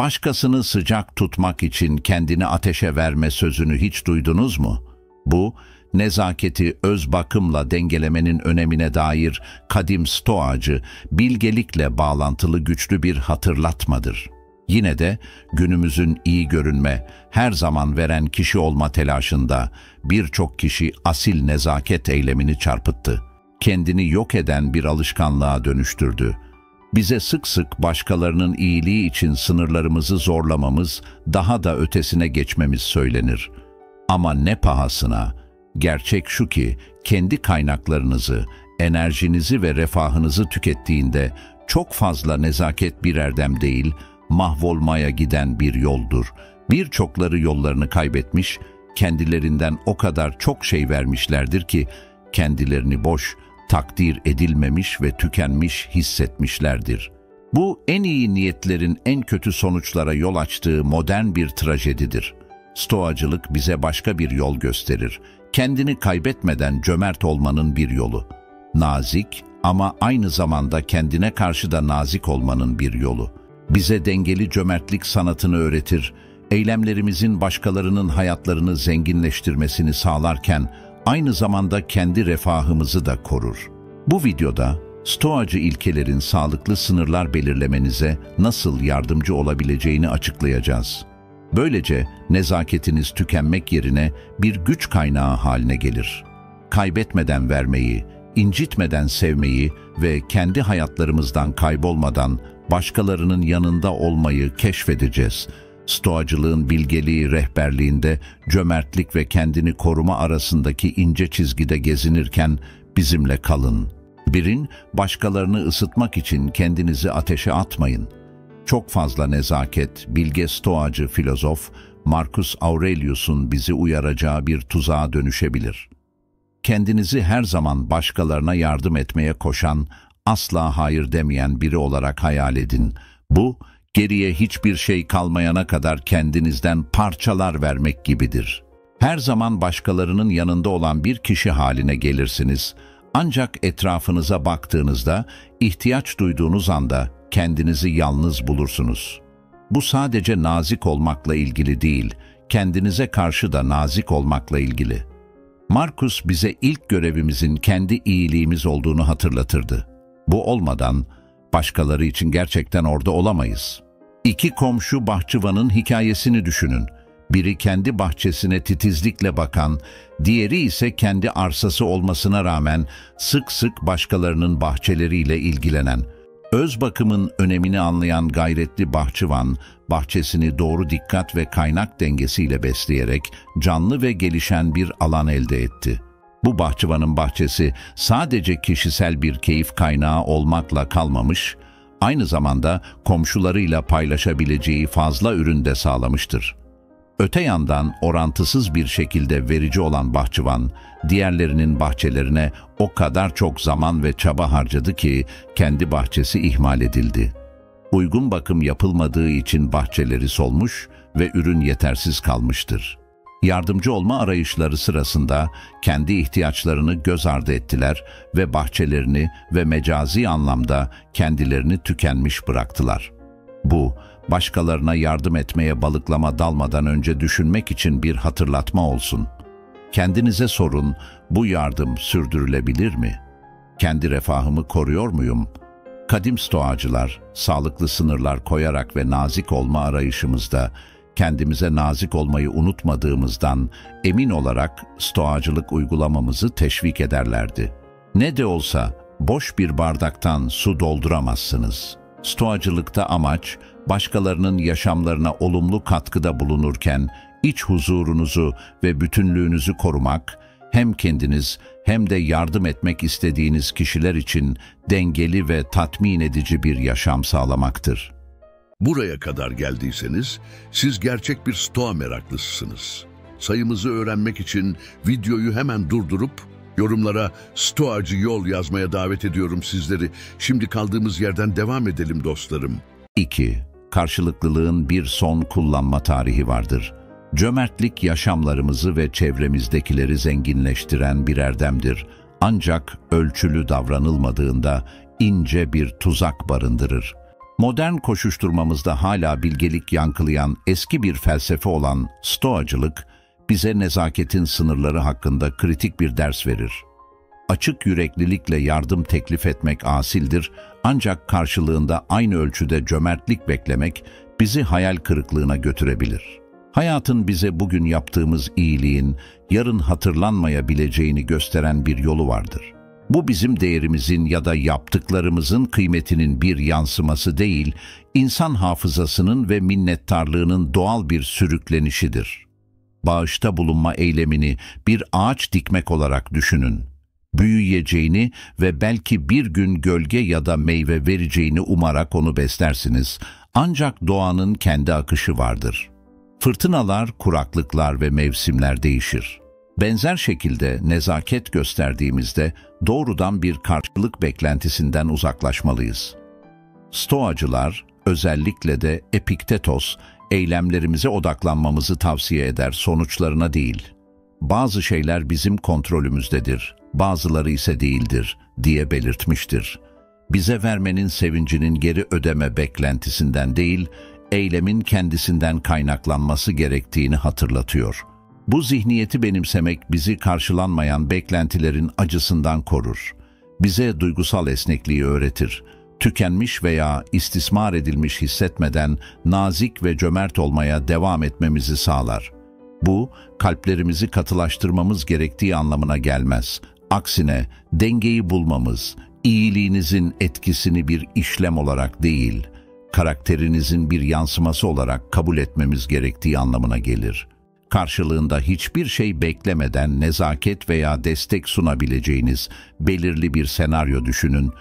Başkasını sıcak tutmak için kendini ateşe verme sözünü hiç duydunuz mu? Bu, nezaketi öz bakımla dengelemenin önemine dair kadim stoacı, bilgelikle bağlantılı güçlü bir hatırlatmadır. Yine de günümüzün iyi görünme, her zaman veren kişi olma telaşında birçok kişi asil nezaket eylemini çarpıttı. Kendini yok eden bir alışkanlığa dönüştürdü. Bize sık sık başkalarının iyiliği için sınırlarımızı zorlamamız, daha da ötesine geçmemiz söylenir. Ama ne pahasına? Gerçek şu ki, kendi kaynaklarınızı, enerjinizi ve refahınızı tükettiğinde çok fazla nezaket bir erdem değil, mahvolmaya giden bir yoldur. Birçokları yollarını kaybetmiş, kendilerinden o kadar çok şey vermişlerdir ki, kendilerini boş, takdir edilmemiş ve tükenmiş hissetmişlerdir. Bu, en iyi niyetlerin en kötü sonuçlara yol açtığı modern bir trajedidir. Stoacılık bize başka bir yol gösterir. Kendini kaybetmeden cömert olmanın bir yolu. Nazik ama aynı zamanda kendine karşı da nazik olmanın bir yolu. Bize dengeli cömertlik sanatını öğretir, eylemlerimizin başkalarının hayatlarını zenginleştirmesini sağlarken aynı zamanda kendi refahımızı da korur. Bu videoda stoacı ilkelerin sağlıklı sınırlar belirlemenize nasıl yardımcı olabileceğini açıklayacağız. Böylece nezaketiniz tükenmek yerine bir güç kaynağı haline gelir. Kaybetmeden vermeyi, incitmeden sevmeyi ve kendi hayatlarımızdan kaybolmadan başkalarının yanında olmayı keşfedeceğiz. Stoacılığın bilgeliği rehberliğinde cömertlik ve kendini koruma arasındaki ince çizgide gezinirken bizimle kalın. 1. Başkalarını ısıtmak için kendinizi ateşe atmayın. Çok fazla nezaket, bilge stoacı filozof Marcus Aurelius'un bizi uyaracağı bir tuzağa dönüşebilir. Kendinizi her zaman başkalarına yardım etmeye koşan, asla hayır demeyen biri olarak hayal edin. Bu, geriye hiçbir şey kalmayana kadar kendinizden parçalar vermek gibidir. Her zaman başkalarının yanında olan bir kişi haline gelirsiniz. Ancak etrafınıza baktığınızda, ihtiyaç duyduğunuz anda kendinizi yalnız bulursunuz. Bu sadece nazik olmakla ilgili değil, kendinize karşı da nazik olmakla ilgili. Marcus bize ilk görevimizin kendi iyiliğimiz olduğunu hatırlatırdı. Bu olmadan başkaları için gerçekten orada olamayız. 2 komşu bahçıvanın hikayesini düşünün. Biri kendi bahçesine titizlikle bakan, diğeri ise kendi arsası olmasına rağmen sık sık başkalarının bahçeleriyle ilgilenen. Öz bakımın önemini anlayan gayretli bahçıvan, bahçesini doğru dikkat ve kaynak dengesiyle besleyerek canlı ve gelişen bir alan elde etti. Bu bahçıvanın bahçesi sadece kişisel bir keyif kaynağı olmakla kalmamış, aynı zamanda komşularıyla paylaşabileceği fazla ürün de sağlamıştır. Öte yandan orantısız bir şekilde verici olan bahçıvan, diğerlerinin bahçelerine o kadar çok zaman ve çaba harcadı ki kendi bahçesi ihmal edildi. Uygun bakım yapılmadığı için bahçeleri solmuş ve ürün yetersiz kalmıştır. Yardımcı olma arayışları sırasında kendi ihtiyaçlarını göz ardı ettiler ve bahçelerini ve mecazi anlamda kendilerini tükenmiş bıraktılar. Bu, başkalarına yardım etmeye balıklama dalmadan önce düşünmek için bir hatırlatma olsun. Kendinize sorun, bu yardım sürdürülebilir mi? Kendi refahımı koruyor muyum? Kadim stoacılar, sağlıklı sınırlar koyarak ve nazik olma arayışımızda, kendimize nazik olmayı unutmadığımızdan emin olarak stoacılık uygulamamızı teşvik ederlerdi. Ne de olsa boş bir bardaktan su dolduramazsınız. Stoacılıkta amaç, başkalarının yaşamlarına olumlu katkıda bulunurken iç huzurunuzu ve bütünlüğünüzü korumak, hem kendiniz hem de yardım etmek istediğiniz kişiler için dengeli ve tatmin edici bir yaşam sağlamaktır. Buraya kadar geldiyseniz siz gerçek bir stoa meraklısısınız. Sayımızı öğrenmek için videoyu hemen durdurup yorumlara "Stoacı yol" yazmaya davet ediyorum sizleri. Şimdi kaldığımız yerden devam edelim dostlarım. 2. Karşılıklılığın bir son kullanma tarihi vardır. Cömertlik yaşamlarımızı ve çevremizdekileri zenginleştiren bir erdemdir. Ancak ölçülü davranılmadığında ince bir tuzak barındırır. Modern koşuşturmamızda hala bilgelik yankılayan eski bir felsefe olan Stoacılık, bize nezaketin sınırları hakkında kritik bir ders verir. Açık yüreklilikle yardım teklif etmek asildir, ancak karşılığında aynı ölçüde cömertlik beklemek bizi hayal kırıklığına götürebilir. Hayatın bize bugün yaptığımız iyiliğin yarın hatırlanmayabileceğini gösteren bir yolu vardır. Bu bizim değerimizin ya da yaptıklarımızın kıymetinin bir yansıması değil, insan hafızasının ve minnettarlığının doğal bir sürüklenişidir. Bağışta bulunma eylemini bir ağaç dikmek olarak düşünün. Büyüyeceğini ve belki bir gün gölge ya da meyve vereceğini umarak onu beslersiniz. Ancak doğanın kendi akışı vardır. Fırtınalar, kuraklıklar ve mevsimler değişir. Benzer şekilde nezaket gösterdiğimizde doğrudan bir karşılık beklentisinden uzaklaşmalıyız. Stoacılar, özellikle de Epiktetos, eylemlerimize odaklanmamızı tavsiye eder, sonuçlarına değil. Bazı şeyler bizim kontrolümüzdedir, bazıları ise değildir diye belirtmiştir. Bize vermenin sevincinin geri ödeme beklentisinden değil, eylemin kendisinden kaynaklanması gerektiğini hatırlatıyor. Bu zihniyeti benimsemek bizi karşılanmayan beklentilerin acısından korur. Bize duygusal esnekliği öğretir. Tükenmiş veya istismar edilmiş hissetmeden nazik ve cömert olmaya devam etmemizi sağlar. Bu, kalplerimizi katılaştırmamız gerektiği anlamına gelmez. Aksine dengeyi bulmamız, iyiliğinizin etkisini bir işlem olarak değil, karakterinizin bir yansıması olarak kabul etmemiz gerektiği anlamına gelir. Karşılığında hiçbir şey beklemeden nezaket veya destek sunabileceğiniz belirli bir senaryo düşünün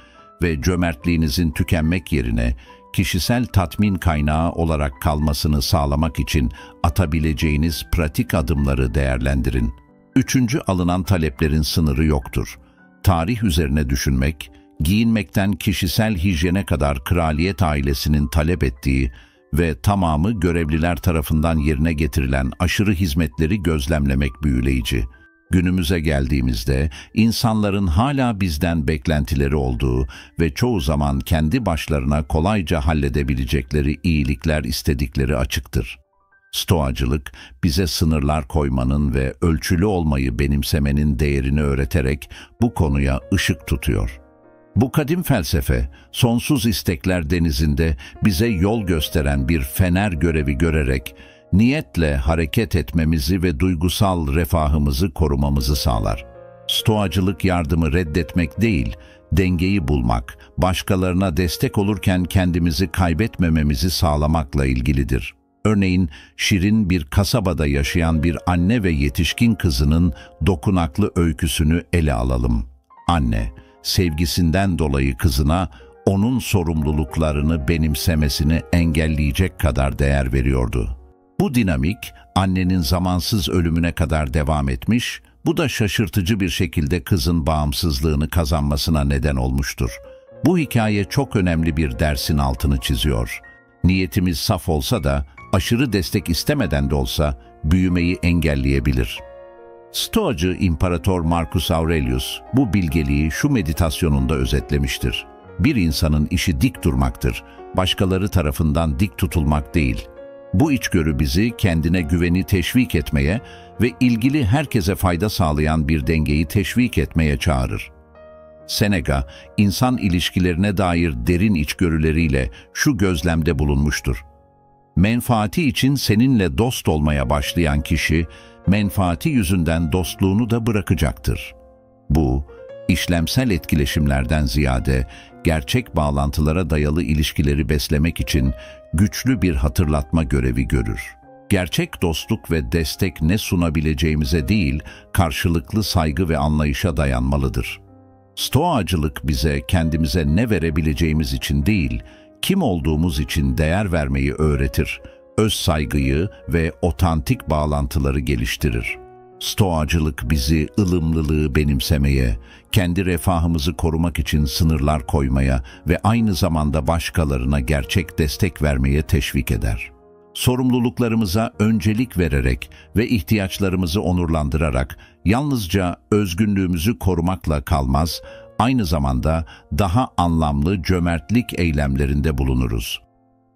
ve cömertliğinizin tükenmek yerine kişisel tatmin kaynağı olarak kalmasını sağlamak için atabileceğiniz pratik adımları değerlendirin. Üçüncü, alınan taleplerin sınırı yoktur. Tarih üzerine düşünmek, giyinmekten kişisel hijyene kadar kraliyet ailesinin talep ettiği ve tamamı görevliler tarafından yerine getirilen aşırı hizmetleri gözlemlemek büyüleyici. Günümüze geldiğimizde insanların hala bizden beklentileri olduğu ve çoğu zaman kendi başlarına kolayca halledebilecekleri iyilikler istedikleri açıktır. Stoacılık, bize sınırlar koymanın ve ölçülü olmayı benimsemenin değerini öğreterek bu konuya ışık tutuyor. Bu kadim felsefe, sonsuz istekler denizinde bize yol gösteren bir fener görevi görerek, niyetle hareket etmemizi ve duygusal refahımızı korumamızı sağlar. Stoacılık yardımı reddetmek değil, dengeyi bulmak, başkalarına destek olurken kendimizi kaybetmememizi sağlamakla ilgilidir. Örneğin, şirin bir kasabada yaşayan bir anne ve yetişkin kızının dokunaklı öyküsünü ele alalım. Anne, sevgisinden dolayı kızına onun sorumluluklarını benimsemesini engelleyecek kadar değer veriyordu. Bu dinamik, annenin zamansız ölümüne kadar devam etmiş, bu da şaşırtıcı bir şekilde kızın bağımsızlığını kazanmasına neden olmuştur. Bu hikaye çok önemli bir dersin altını çiziyor. Niyetimiz saf olsa da, aşırı destek istemeden de olsa, büyümeyi engelleyebilir. Stoacı İmparator Marcus Aurelius bu bilgeliği şu meditasyonunda özetlemiştir. Bir insanın işi dik durmaktır, başkaları tarafından dik tutulmak değil. Bu içgörü bizi kendine güveni teşvik etmeye ve ilgili herkese fayda sağlayan bir dengeyi teşvik etmeye çağırır. Seneca, insan ilişkilerine dair derin içgörüleriyle şu gözlemde bulunmuştur. Menfaati için seninle dost olmaya başlayan kişi, menfaati yüzünden dostluğunu da bırakacaktır. Bu, işlemsel etkileşimlerden ziyade gerçek bağlantılara dayalı ilişkileri beslemek için güçlü bir hatırlatma görevi görür. Gerçek dostluk ve destek ne sunabileceğimize değil, karşılıklı saygı ve anlayışa dayanmalıdır. Stoacılık bize kendimize ne verebileceğimiz için değil, kim olduğumuz için değer vermeyi öğretir, öz saygıyı ve otantik bağlantıları geliştirir. Stoacılık bizi ılımlılığı benimsemeye, kendi refahımızı korumak için sınırlar koymaya ve aynı zamanda başkalarına gerçek destek vermeye teşvik eder. Sorumluluklarımıza öncelik vererek ve ihtiyaçlarımızı onurlandırarak yalnızca özgünlüğümüzü korumakla kalmaz, aynı zamanda daha anlamlı cömertlik eylemlerinde bulunuruz.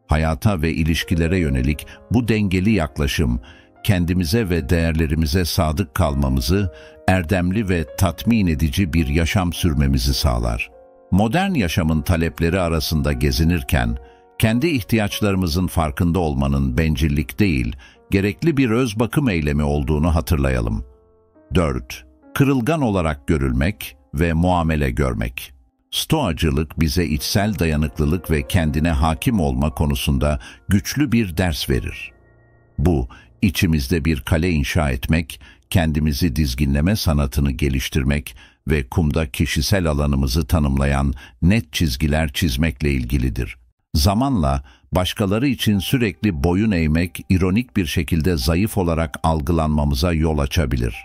Hayata ve ilişkilere yönelik bu dengeli yaklaşım, kendimize ve değerlerimize sadık kalmamızı, erdemli ve tatmin edici bir yaşam sürmemizi sağlar. Modern yaşamın talepleri arasında gezinirken, kendi ihtiyaçlarımızın farkında olmanın bencillik değil, gerekli bir öz bakım eylemi olduğunu hatırlayalım. 4. Kırılgan olarak görülmek ve muamele görmek. Stoacılık bize içsel dayanıklılık ve kendine hakim olma konusunda güçlü bir ders verir. Bu, içimizde bir kale inşa etmek, kendimizi dizginleme sanatını geliştirmek ve kumda kişisel alanımızı tanımlayan net çizgiler çizmekle ilgilidir. Zamanla, başkaları için sürekli boyun eğmek, ironik bir şekilde zayıf olarak algılanmamıza yol açabilir.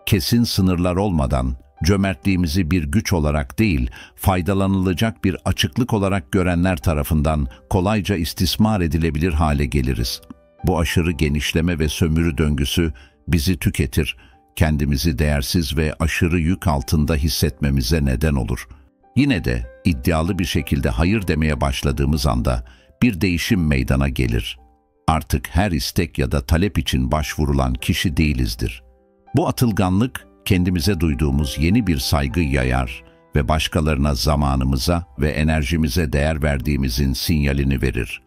Kesin sınırlar olmadan, cömertliğimizi bir güç olarak değil, faydalanılacak bir açıklık olarak görenler tarafından kolayca istismar edilebilir hale geliriz. Bu aşırı genişleme ve sömürü döngüsü bizi tüketir, kendimizi değersiz ve aşırı yük altında hissetmemize neden olur. Yine de iddialı bir şekilde hayır demeye başladığımız anda bir değişim meydana gelir. Artık her istek ya da talep için başvurulan kişi değilizdir. Bu atılganlık, kendimize duyduğumuz yeni bir saygı yayar ve başkalarına zamanımıza ve enerjimize değer verdiğimizin sinyalini verir.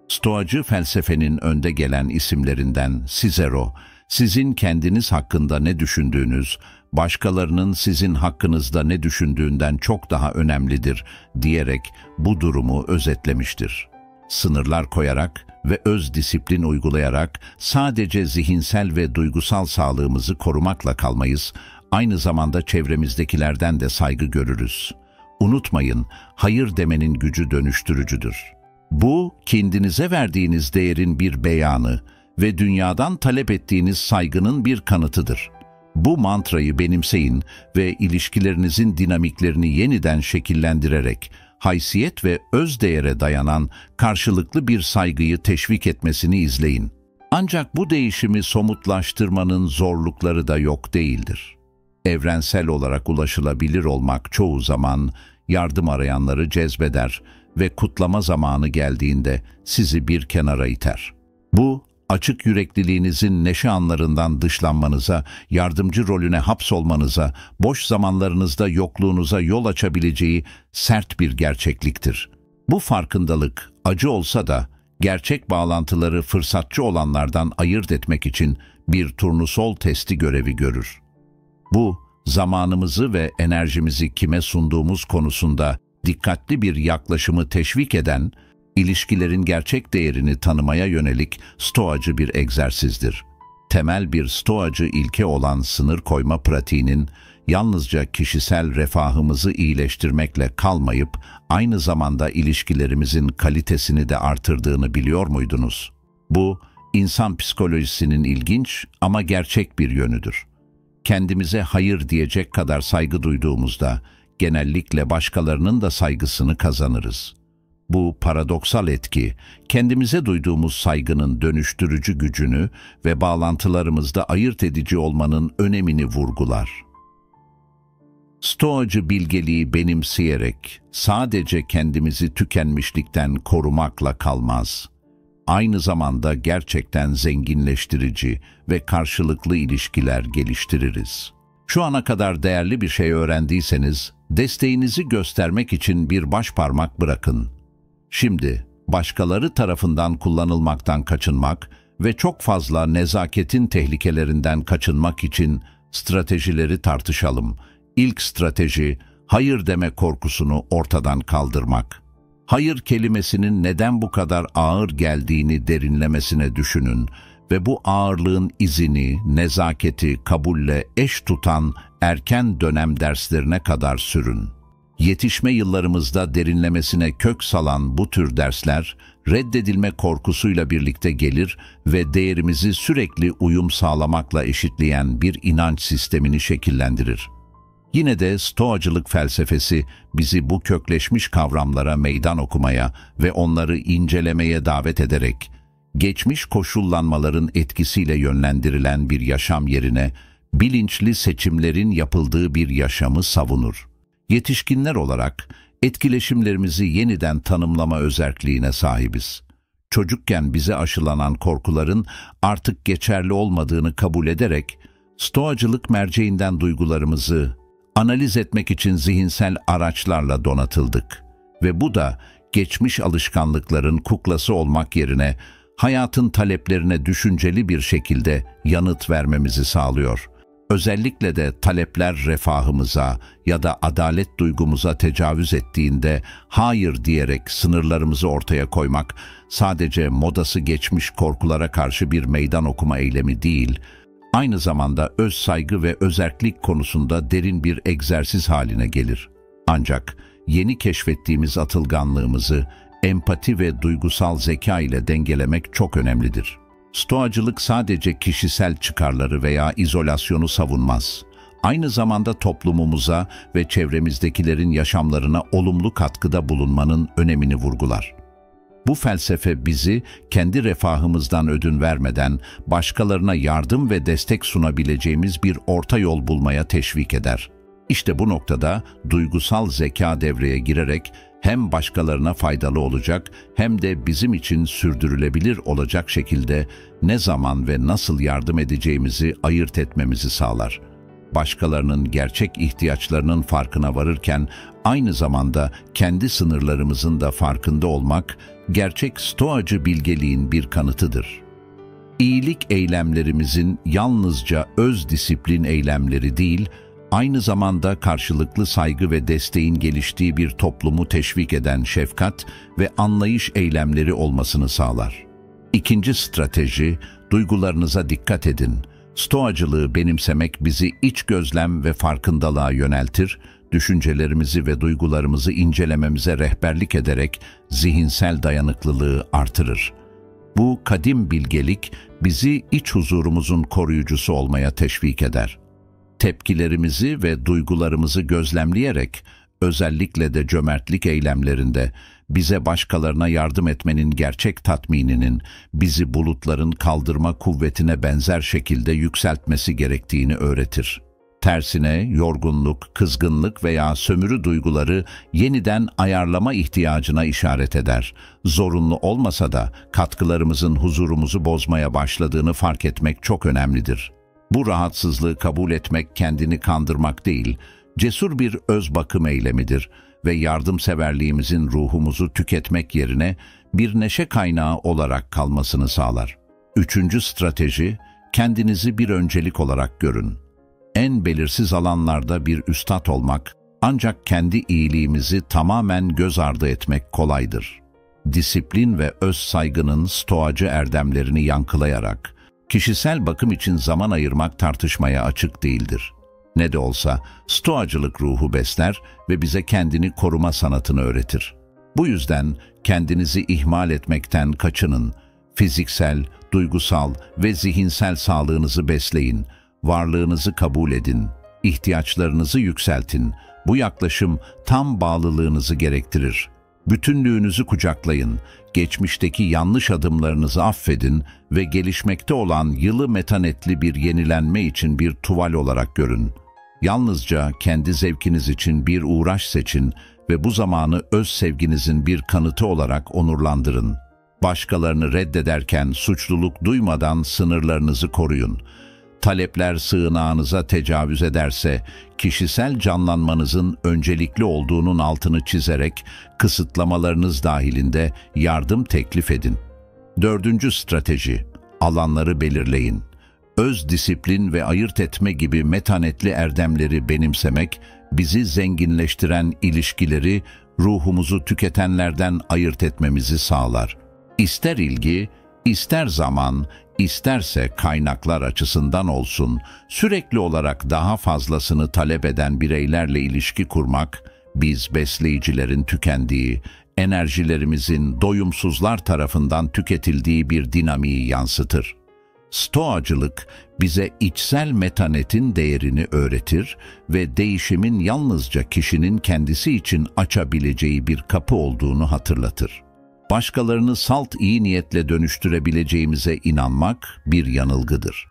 Stoacı felsefenin önde gelen isimlerinden Cicero, sizin kendiniz hakkında ne düşündüğünüz, başkalarının sizin hakkınızda ne düşündüğünden çok daha önemlidir diyerek bu durumu özetlemiştir. Sınırlar koyarak ve öz disiplin uygulayarak sadece zihinsel ve duygusal sağlığımızı korumakla kalmayız, aynı zamanda çevremizdekilerden de saygı görürüz. Unutmayın, hayır demenin gücü dönüştürücüdür. Bu, kendinize verdiğiniz değerin bir beyanı ve dünyadan talep ettiğiniz saygının bir kanıtıdır. Bu mantrayı benimseyin ve ilişkilerinizin dinamiklerini yeniden şekillendirerek, haysiyet ve özdeğere dayanan karşılıklı bir saygıyı teşvik etmesini izleyin. Ancak bu değişimi somutlaştırmanın zorlukları da yok değildir. Evrensel olarak ulaşılabilir olmak çoğu zaman yardım arayanları cezbeder ve kutlama zamanı geldiğinde sizi bir kenara iter. Bu, açık yürekliliğinizin neşe anlarından dışlanmanıza, yardımcı rolüne hapsolmanıza, boş zamanlarınızda yokluğunuza yol açabileceği sert bir gerçekliktir. Bu farkındalık, acı olsa da, gerçek bağlantıları fırsatçı olanlardan ayırt etmek için bir turnusol testi görevi görür. Bu, zamanımızı ve enerjimizi kime sunduğumuz konusunda dikkatli bir yaklaşımı teşvik eden, ilişkilerin gerçek değerini tanımaya yönelik stoacı bir egzersizdir. Temel bir stoacı ilke olan sınır koyma pratiğinin yalnızca kişisel refahımızı iyileştirmekle kalmayıp aynı zamanda ilişkilerimizin kalitesini de artırdığını biliyor muydunuz? Bu, insan psikolojisinin ilginç ama gerçek bir yönüdür. Kendimize hayır diyecek kadar saygı duyduğumuzda genellikle başkalarının da saygısını kazanırız. Bu paradoksal etki, kendimize duyduğumuz saygının dönüştürücü gücünü ve bağlantılarımızda ayırt edici olmanın önemini vurgular. Stoacı bilgeliği benimseyerek sadece kendimizi tükenmişlikten korumakla kalmaz. Aynı zamanda gerçekten zenginleştirici ve karşılıklı ilişkiler geliştiririz. Şu ana kadar değerli bir şey öğrendiyseniz, desteğinizi göstermek için bir başparmak bırakın. Şimdi, başkaları tarafından kullanılmaktan kaçınmak ve çok fazla nezaketin tehlikelerinden kaçınmak için stratejileri tartışalım. İlk strateji, hayır deme korkusunu ortadan kaldırmak. Hayır kelimesinin neden bu kadar ağır geldiğini derinlemesine düşünün ve bu ağırlığın izini, nezaketi kabulle eş tutan erken dönem derslerine kadar sürün. Yetişme yıllarımızda derinlemesine kök salan bu tür dersler, reddedilme korkusuyla birlikte gelir ve değerimizi sürekli uyum sağlamakla eşitleyen bir inanç sistemini şekillendirir. Yine de Stoacılık felsefesi bizi bu kökleşmiş kavramlara meydan okumaya ve onları incelemeye davet ederek, geçmiş koşullanmaların etkisiyle yönlendirilen bir yaşam yerine, bilinçli seçimlerin yapıldığı bir yaşamı savunur. Yetişkinler olarak etkileşimlerimizi yeniden tanımlama özelliğine sahibiz. Çocukken bize aşılanan korkuların artık geçerli olmadığını kabul ederek, stoacılık merceğinden duygularımızı analiz etmek için zihinsel araçlarla donatıldık. Ve bu da geçmiş alışkanlıkların kuklası olmak yerine hayatın taleplerine düşünceli bir şekilde yanıt vermemizi sağlıyor. Özellikle de talepler refahımıza ya da adalet duygumuza tecavüz ettiğinde hayır diyerek sınırlarımızı ortaya koymak sadece modası geçmiş korkulara karşı bir meydan okuma eylemi değil, aynı zamanda öz saygı ve özerklik konusunda derin bir egzersiz haline gelir. Ancak yeni keşfettiğimiz atılganlığımızı empati ve duygusal zeka ile dengelemek çok önemlidir. Stoacılık sadece kişisel çıkarları veya izolasyonu savunmaz. Aynı zamanda toplumumuza ve çevremizdekilerin yaşamlarına olumlu katkıda bulunmanın önemini vurgular. Bu felsefe bizi kendi refahımızdan ödün vermeden başkalarına yardım ve destek sunabileceğimiz bir orta yol bulmaya teşvik eder. İşte bu noktada duygusal zeka devreye girerek hem başkalarına faydalı olacak hem de bizim için sürdürülebilir olacak şekilde ne zaman ve nasıl yardım edeceğimizi ayırt etmemizi sağlar. Başkalarının gerçek ihtiyaçlarının farkına varırken aynı zamanda kendi sınırlarımızın da farkında olmak gerçek stoacı bilgeliğin bir kanıtıdır. İyilik eylemlerimizin yalnızca öz disiplin eylemleri değil, aynı zamanda karşılıklı saygı ve desteğin geliştiği bir toplumu teşvik eden şefkat ve anlayış eylemleri olmasını sağlar. İkinci strateji, duygularınıza dikkat edin. Stoacılığı benimsemek bizi iç gözlem ve farkındalığa yöneltir, düşüncelerimizi ve duygularımızı incelememize rehberlik ederek zihinsel dayanıklılığı artırır. Bu kadim bilgelik bizi iç huzurumuzun koruyucusu olmaya teşvik eder. Tepkilerimizi ve duygularımızı gözlemleyerek, özellikle de cömertlik eylemlerinde, bize başkalarına yardım etmenin gerçek tatmininin, bizi bulutların kaldırma kuvvetine benzer şekilde yükseltmesi gerektiğini öğretir. Tersine yorgunluk, kızgınlık veya sömürü duyguları yeniden ayarlama ihtiyacına işaret eder. Zorunlu olmasa da katkılarımızın huzurumuzu bozmaya başladığını fark etmek çok önemlidir. Bu rahatsızlığı kabul etmek kendini kandırmak değil, cesur bir öz bakım eylemidir ve yardımseverliğimizin ruhumuzu tüketmek yerine bir neşe kaynağı olarak kalmasını sağlar. Üçüncü strateji, kendinizi bir öncelik olarak görün. En belirsiz alanlarda bir üstad olmak, ancak kendi iyiliğimizi tamamen göz ardı etmek kolaydır. Disiplin ve öz saygının stoacı erdemlerini yankılayarak, kişisel bakım için zaman ayırmak tartışmaya açık değildir. Ne de olsa stoacılık ruhu besler ve bize kendini koruma sanatını öğretir. Bu yüzden kendinizi ihmal etmekten kaçının. Fiziksel, duygusal ve zihinsel sağlığınızı besleyin. Varlığınızı kabul edin. İhtiyaçlarınızı yükseltin. Bu yaklaşım tam bağlılığınızı gerektirir. Bütünlüğünüzü kucaklayın. Geçmişteki yanlış adımlarınızı affedin ve gelişmekte olan yılı metanetli bir yenilenme için bir tuval olarak görün. Yalnızca kendi zevkiniz için bir uğraş seçin ve bu zamanı öz sevginizin bir kanıtı olarak onurlandırın. Başkalarını reddederken suçluluk duymadan sınırlarınızı koruyun. Talepler sığınağınıza tecavüz ederse, kişisel canlanmanızın öncelikli olduğunun altını çizerek kısıtlamalarınız dahilinde yardım teklif edin. Dördüncü strateji, alanları belirleyin. Öz disiplin ve ayırt etme gibi metanetli erdemleri benimsemek, bizi zenginleştiren ilişkileri, ruhumuzu tüketenlerden ayırt etmemizi sağlar. İster ilgi, ister zaman, İsterse kaynaklar açısından olsun, sürekli olarak daha fazlasını talep eden bireylerle ilişki kurmak, biz besleyicilerin tükendiği, enerjilerimizin doyumsuzlar tarafından tüketildiği bir dinamiği yansıtır. Stoacılık bize içsel metanetin değerini öğretir ve değişimin yalnızca kişinin kendisi için açabileceği bir kapı olduğunu hatırlatır. Başkalarını salt iyi niyetle dönüştürebileceğimize inanmak bir yanılgıdır.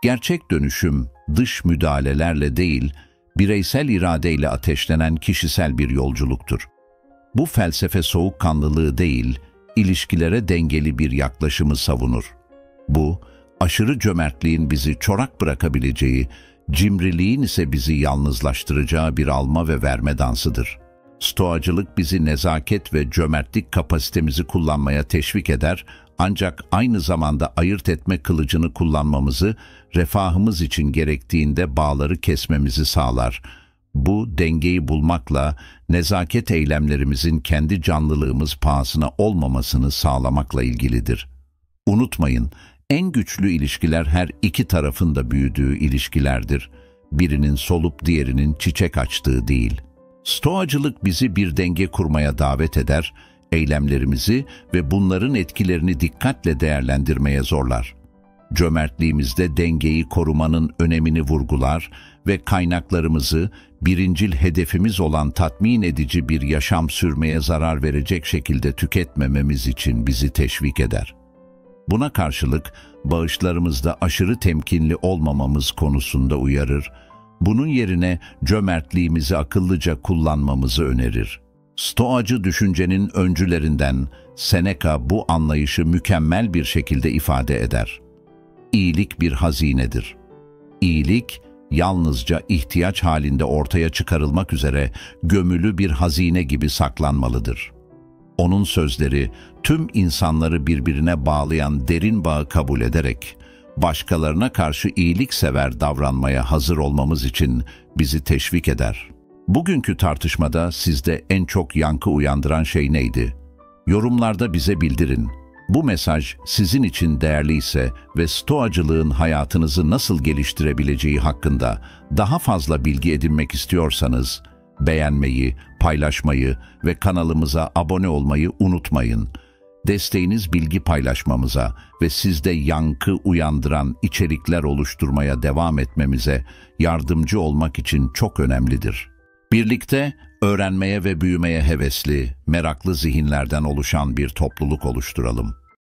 Gerçek dönüşüm dış müdahalelerle değil, bireysel iradeyle ateşlenen kişisel bir yolculuktur. Bu felsefe soğukkanlılığı değil, ilişkilere dengeli bir yaklaşımı savunur. Bu, aşırı cömertliğin bizi çorak bırakabileceği, cimriliğin ise bizi yalnızlaştıracağı bir alma ve verme dansıdır. Stoacılık bizi nezaket ve cömertlik kapasitemizi kullanmaya teşvik eder, ancak aynı zamanda ayırt etme kılıcını kullanmamızı, refahımız için gerektiğinde bağları kesmemizi sağlar. Bu dengeyi bulmakla, nezaket eylemlerimizin kendi canlılığımız pahasına olmamasını sağlamakla ilgilidir. Unutmayın, en güçlü ilişkiler her iki tarafın da büyüdüğü ilişkilerdir. Birinin solup diğerinin çiçek açtığı değil. Stoacılık bizi bir denge kurmaya davet eder, eylemlerimizi ve bunların etkilerini dikkatle değerlendirmeye zorlar. Cömertliğimizde dengeyi korumanın önemini vurgular ve kaynaklarımızı birincil hedefimiz olan tatmin edici bir yaşam sürmeye zarar verecek şekilde tüketmememiz için bizi teşvik eder. Buna karşılık bağışlarımızda aşırı temkinli olmamamız konusunda uyarır, bunun yerine cömertliğimizi akıllıca kullanmamızı önerir. Stoacı düşüncenin öncülerinden Seneca bu anlayışı mükemmel bir şekilde ifade eder. İyilik bir hazinedir. İyilik, yalnızca ihtiyaç halinde ortaya çıkarılmak üzere gömülü bir hazine gibi saklanmalıdır. Onun sözleri, tüm insanları birbirine bağlayan derin bağı kabul ederek, başkalarına karşı iyiliksever davranmaya hazır olmamız için bizi teşvik eder. Bugünkü tartışmada sizde en çok yankı uyandıran şey neydi? Yorumlarda bize bildirin. Bu mesaj sizin için değerliyse ve stoacılığın hayatınızı nasıl geliştirebileceği hakkında daha fazla bilgi edinmek istiyorsanız, beğenmeyi, paylaşmayı ve kanalımıza abone olmayı unutmayın. Desteğiniz bilgi paylaşmamıza ve sizde yankı uyandıran içerikler oluşturmaya devam etmemize yardımcı olmak için çok önemlidir. Birlikte öğrenmeye ve büyümeye hevesli, meraklı zihinlerden oluşan bir topluluk oluşturalım.